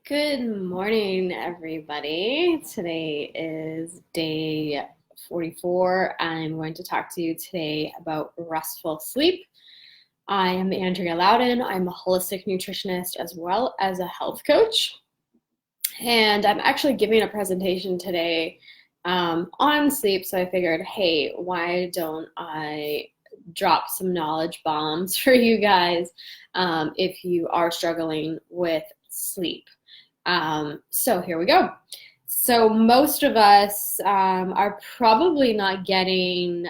Good morning, everybody. Today is day 44. I'm going to talk to you today about restful sleep. I am Andrea Loudon. I'm a holistic nutritionist as well as a health coach. And I'm actually giving a presentation today on sleep. So I figured, hey, why don't I drop some knowledge bombs for you guys if you are struggling with sleep? So here we go. So most of us are probably not getting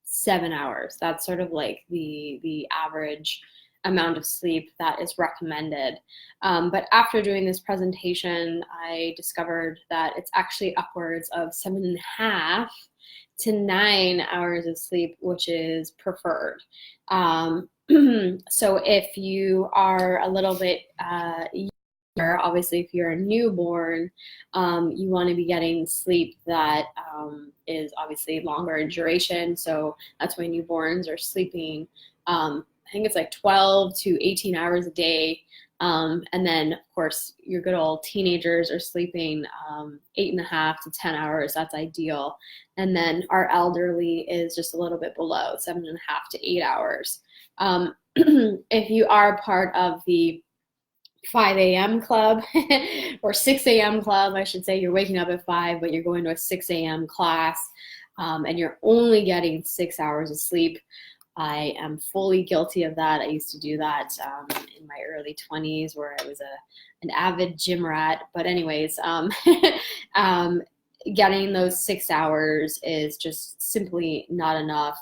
7 hours. That's sort of like the average amount of sleep that is recommended. But after doing this presentation, I discovered that it's actually upwards of 7.5 to 9 hours of sleep, which is preferred. So if you are a little bit obviously, if you're a newborn, you want to be getting sleep that is obviously longer in duration. So that's why newborns are sleeping, I think it's like 12 to 18 hours a day. And then, of course, your good old teenagers are sleeping 8.5 to 10 hours. That's ideal. And then our elderly is just a little bit below 7.5 to 8 hours. If you are part of the 5 a.m. club or 6 a.m. club, I should say. You're waking up at 5, but you're going to a 6 a.m. class and you're only getting 6 hours of sleep. I am fully guilty of that. I used to do that in my early 20s where I was an avid gym rat. But anyways, getting those 6 hours is just simply not enough.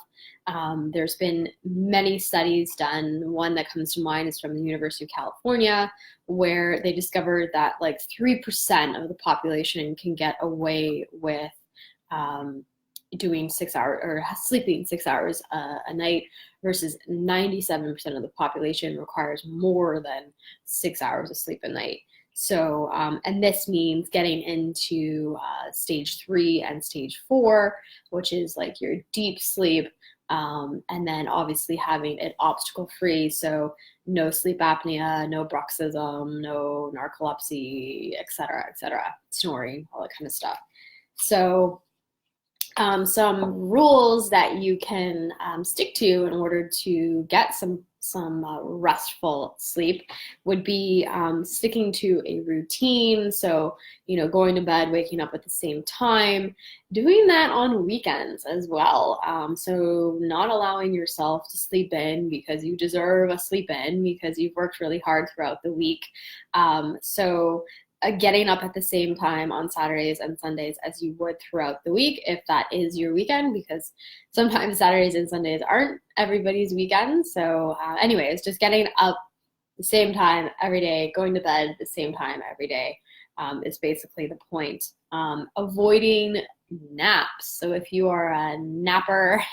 There's been many studies done. One that comes to mind is from the University of California, where they discovered that like 3% of the population can get away with doing 6 hours or sleeping 6 hours a night versus 97% of the population requires more than 6 hours of sleep a night. So, and this means getting into stage 3 and stage 4, which is like your deep sleep. And then obviously having it obstacle free. So no sleep apnea, no bruxism, no narcolepsy, et cetera, snoring, all that kind of stuff. So some rules that you can stick to in order to get some restful sleep would be sticking to a routine. So, going to bed, waking up at the same time, doing that on weekends as well. So not allowing yourself to sleep in because you deserve a sleep in because you've worked really hard throughout the week. Getting up at the same time on Saturdays and Sundays as you would throughout the week, if that is your weekend, because sometimes Saturdays and Sundays aren't everybody's weekend. So anyways, just getting up the same time every day, going to bed the same time every day is basically the point. Avoiding naps. So if you are a napper,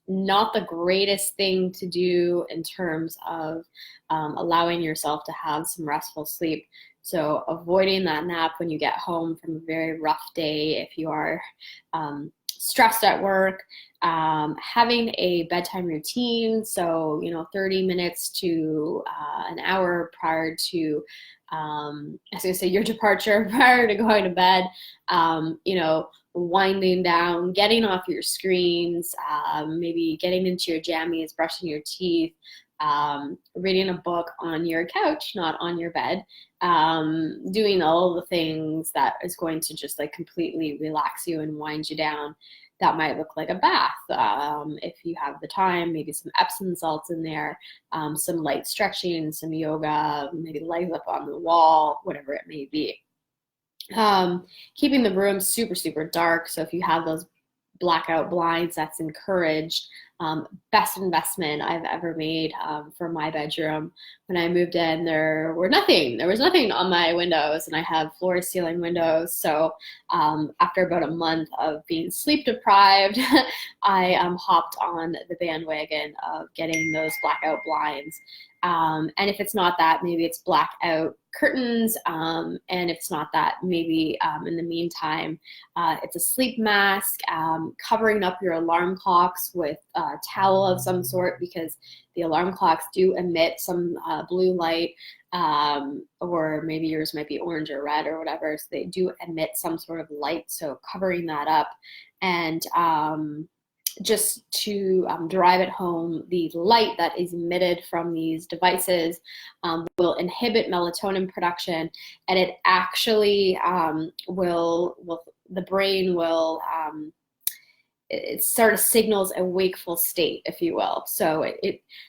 not the greatest thing to do in terms of allowing yourself to have some restful sleep. So avoiding that nap when you get home from a very rough day, if you are stressed at work, having a bedtime routine. So, 30 minutes to an hour prior to, I was going to say your departure, prior to going to bed, winding down, getting off your screens, maybe getting into your jammies, brushing your teeth, reading a book on your couch, not on your bed, doing all the things that is going to just like completely relax you and wind you down. That might look like a bath. If you have the time, maybe some Epsom salts in there, some light stretching, some yoga, maybe legs up on the wall, whatever it may be. Keeping the room super, super dark. So if you have those blackout blinds, that's encouraged. Best investment I've ever made for my bedroom. When I moved in, there was nothing on my windows, and I have floor to ceiling windows. So after about a month of being sleep deprived, I hopped on the bandwagon of getting those blackout blinds. And if it's not that, maybe it's blackout curtains. And if it's not that, maybe in the meantime, it's a sleep mask, covering up your alarm clocks with towel of some sort, because the alarm clocks do emit some blue light, or maybe yours might be orange or red or whatever. So they do emit some sort of light. So covering that up, and just to drive it home, the light that is emitted from these devices will inhibit melatonin production, and it actually will the brain will it sort of signals a wakeful state, if you will. So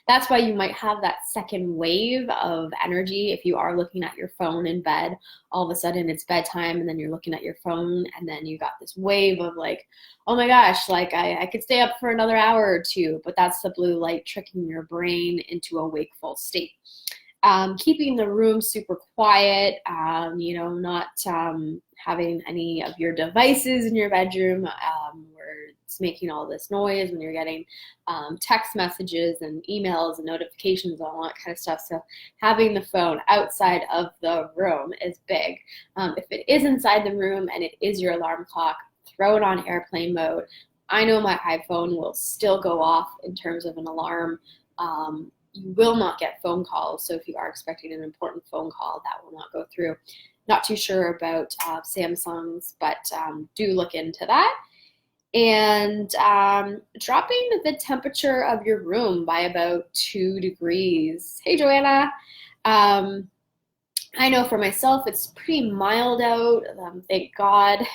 that's why you might have that second wave of energy if you are looking at your phone in bed. All of a sudden it's bedtime, and then you're looking at your phone, and then you got this wave of like, oh my gosh, like I could stay up for another hour or two, but that's the blue light tricking your brain into a wakeful state. Keeping the room super quiet, not having any of your devices in your bedroom where it's making all this noise when you're getting text messages and emails and notifications, all that kind of stuff. So having the phone outside of the room is big. If it is inside the room and it is your alarm clock, throw it on airplane mode. I know my iPhone will still go off in terms of an alarm. You will not get phone calls. So if you are expecting an important phone call, that will not go through. Not too sure about Samsung's, but do look into that. And dropping the temperature of your room by about 2 degrees. Hey, Joanna. I know for myself, it's pretty mild out, thank God,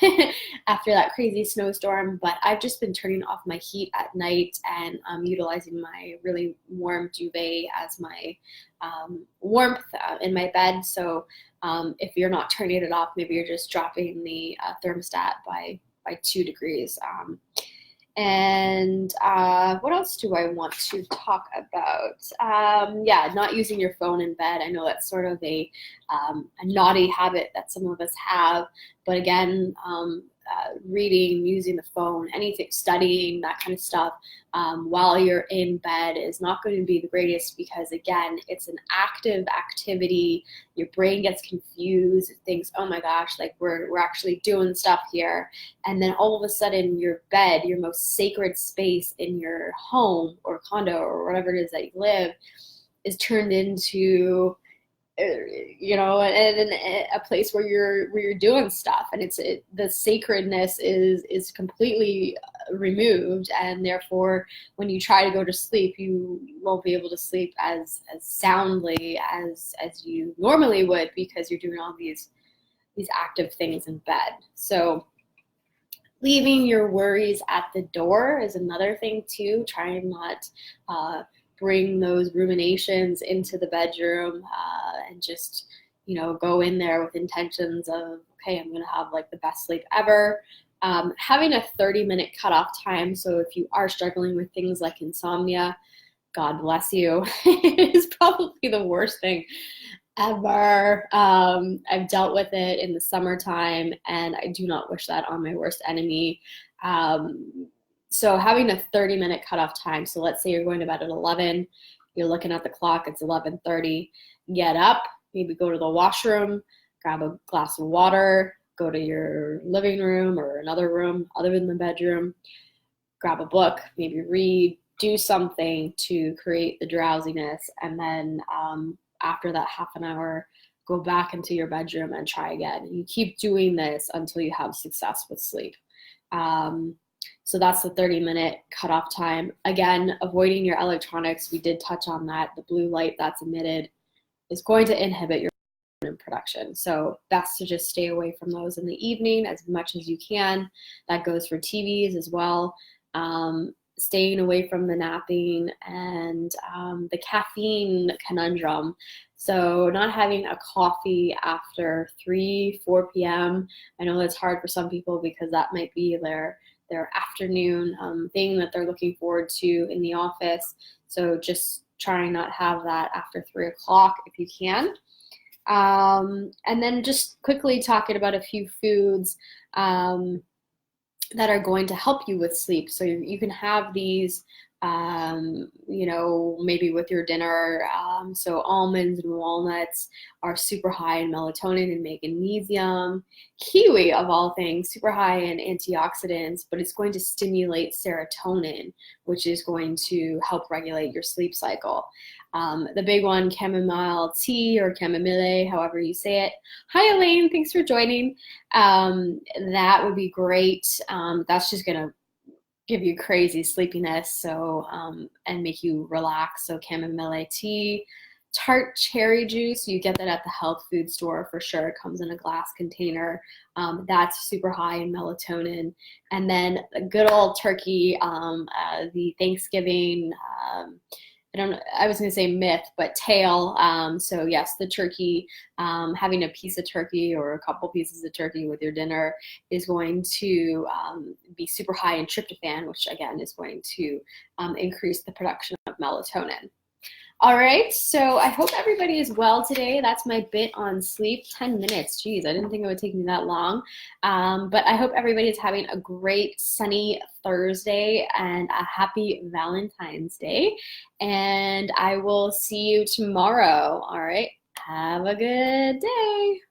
after that crazy snowstorm, but I've just been turning off my heat at night and utilizing my really warm duvet as my warmth in my bed. So if you're not turning it off, maybe you're just dropping the thermostat by 2 degrees. And what else do I want to talk about? Not using your phone in bed. I know that's sort of a naughty habit that some of us have, but again, reading, using the phone, anything, studying, that kind of stuff, while you're in bed is not going to be the greatest, because again, it's an active activity. Your brain gets confused. It thinks, oh my gosh, like we're actually doing stuff here. And then all of a sudden your bed, your most sacred space in your home or condo or whatever it is that you live, is turned into and a place where you're doing stuff, and the sacredness is completely removed, and therefore when you try to go to sleep, you won't be able to sleep as soundly as you normally would, because you're doing all these active things in bed. So leaving your worries at the door is another thing too. Try and not bring those ruminations into the bedroom, and just, go in there with intentions of, okay, I'm going to have like the best sleep ever. Having a 30-minute cutoff time. So if you are struggling with things like insomnia, God bless you, is probably the worst thing ever. I've dealt with it in the summertime, and I do not wish that on my worst enemy. So having a 30-minute cutoff time. So let's say you're going to bed at 11, you're looking at the clock, it's 11:30, get up, maybe go to the washroom, grab a glass of water, go to your living room or another room other than the bedroom, grab a book, maybe read, do something to create the drowsiness, and then after that half an hour, go back into your bedroom and try again. You keep doing this until you have success with sleep. So that's the 30-minute cutoff time. Again, avoiding your electronics. We did touch on that. The blue light that's emitted is going to inhibit your melatonin production. So best to just stay away from those in the evening as much as you can. That goes for TVs as well. Staying away from the napping and the caffeine conundrum. So not having a coffee after 4 p.m. I know that's hard for some people because that might be their afternoon thing that they're looking forward to in the office. So just try and not have that after 3 o'clock if you can. And then just quickly talking about a few foods that are going to help you with sleep. So you can have these maybe with your dinner. So almonds and walnuts are super high in melatonin and magnesium. Kiwi, of all things, super high in antioxidants, but it's going to stimulate serotonin, which is going to help regulate your sleep cycle. The big one, chamomile tea or chamomile, however you say it. Hi, Elaine. Thanks for joining. That would be great. That's just going to give you crazy sleepiness, and make you relax. So chamomile tea, tart cherry juice, you get that at the health food store for sure. It comes in a glass container. That's super high in melatonin. And then a good old turkey, the Thanksgiving, I was going to say myth, but tail. So yes, the turkey, having a piece of turkey or a couple pieces of turkey with your dinner is going to be super high in tryptophan, which again is going to increase the production of melatonin. All right, so I hope everybody is well today. That's my bit on sleep, 10 minutes. Geez, I didn't think it would take me that long. But I hope everybody is having a great sunny Thursday and a happy Valentine's Day. And I will see you tomorrow. All right, have a good day.